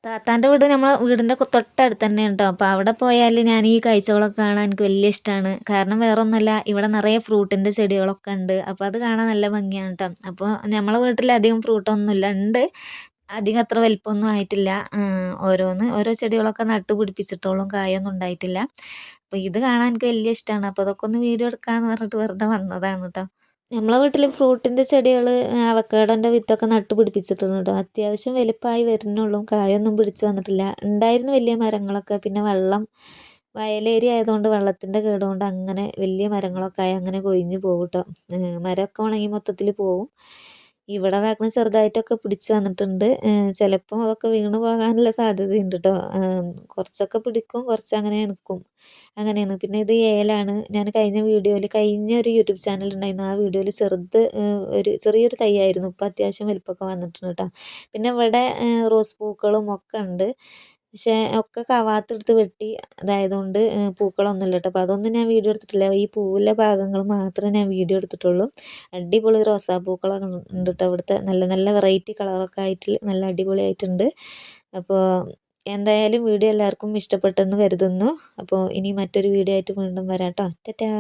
താത്താൻ്റെ വീട് നമ്മളെ വീടിൻ്റെ തൊട്ടടുത്ത് തന്നെയാണ് കേട്ടോ. അപ്പോൾ അവിടെ പോയാൽ ഞാൻ ഈ കാഴ്ചകളൊക്കെ കാണാൻ എനിക്ക് വലിയ ഇഷ്ടമാണ്. കാരണം വേറെ ഒന്നുമല്ല, ഇവിടെ നിറയെ ഫ്രൂട്ടിൻ്റെ ചെടികളൊക്കെ ഉണ്ട്. അപ്പോൾ അത് കാണാൻ നല്ല ഭംഗിയാണ് കേട്ടോ. അപ്പോൾ നമ്മളെ വീട്ടിൽ അധികം ഫ്രൂട്ടൊന്നുമില്ല, ഉണ്ട്, അധികം അത്ര വലിപ്പമൊന്നും ആയിട്ടില്ല. ഓരോ ചെടികളൊക്കെ നട്ടു പിടിപ്പിച്ചിട്ടോളും, കായൊന്നും ഉണ്ടായിട്ടില്ല. അപ്പോൾ ഇത് കാണാൻ എനിക്ക് വലിയ ഇഷ്ടമാണ്. അപ്പോൾ അതൊക്കെ ഒന്ന് വീഡിയോ എടുക്കാമെന്ന് പറഞ്ഞിട്ട് വെറുതെ വന്നതാണ് കേട്ടോ. നമ്മളെ വീട്ടിൽ ഫ്രൂട്ടിൻ്റെ ചെടികൾ, അവക്കാഡോൻ്റെ വിത്തൊക്കെ നട്ട് പിടിപ്പിച്ചിട്ടുണ്ട് കേട്ടോ. അത്യാവശ്യം വലുപ്പമായി വരുന്നുള്ളൂ, കായൊന്നും പിടിച്ച് വന്നിട്ടില്ല. ഉണ്ടായിരുന്നു വലിയ മരങ്ങളൊക്കെ, പിന്നെ വയലേരിയ ആയതുകൊണ്ട് വെള്ളത്തിൻ്റെ കേടുകൊണ്ട് അങ്ങനെ വലിയ മരങ്ങളൊക്കെ ആയി അങ്ങനെ കൊഴിഞ്ഞ് പോകും കേട്ടോ. മരമൊക്കെ ഉണങ്ങി മൊത്തത്തിൽ പോവും. ഇവിടെ അതാക്കണം ചെറുതായിട്ടൊക്കെ പിടിച്ച് വന്നിട്ടുണ്ട്. ചിലപ്പോൾ അതൊക്കെ വീണ് പോകാനുള്ള സാധ്യതയുണ്ട് കേട്ടോ. കുറച്ചൊക്കെ പിടിക്കും, കുറച്ച് അങ്ങനെ നിൽക്കും, അങ്ങനെയാണ്. പിന്നെ ഇത് ഏലാണ്. ഞാൻ കഴിഞ്ഞ ഒരു യൂട്യൂബ് ചാനൽ ഉണ്ടായിരുന്നു, ആ വീഡിയോയിൽ ഒരു ചെറിയൊരു തൈയായിരുന്നു. ഇപ്പം അത്യാവശ്യം വലിപ്പമൊക്കെ വന്നിട്ടുണ്ട് കേട്ടോ. പിന്നെ ഇവിടെ റോസ് പൂക്കളും ഒക്കെ ഉണ്ട്. പക്ഷേ ഒക്കെ കവാത്തെടുത്ത് വെട്ടി അതായതുകൊണ്ട് പൂക്കളൊന്നുമില്ല കേട്ടോ. അപ്പോൾ അതൊന്നും ഞാൻ വീഡിയോ എടുത്തിട്ടില്ല. ഈ പൂവിലെ ഭാഗങ്ങൾ മാത്രമേ ഞാൻ വീഡിയോ എടുത്തിട്ടുള്ളൂ. അടിപൊളി റോസാപ്പൂക്കളൊക്കെ ഉണ്ട് കേട്ടോ ഇവിടുത്തെ. നല്ല നല്ല വെറൈറ്റി കളറൊക്കെ ആയിട്ട് നല്ല അടിപൊളിയായിട്ടുണ്ട്. അപ്പോൾ എന്തായാലും വീഡിയോ എല്ലാവർക്കും ഇഷ്ടപ്പെട്ടെന്ന് കരുതുന്നു. അപ്പോൾ ഇനി മറ്റൊരു വീഡിയോ ആയിട്ട് വീണ്ടും വരാം കേട്ടോ. ടാറ്റാ.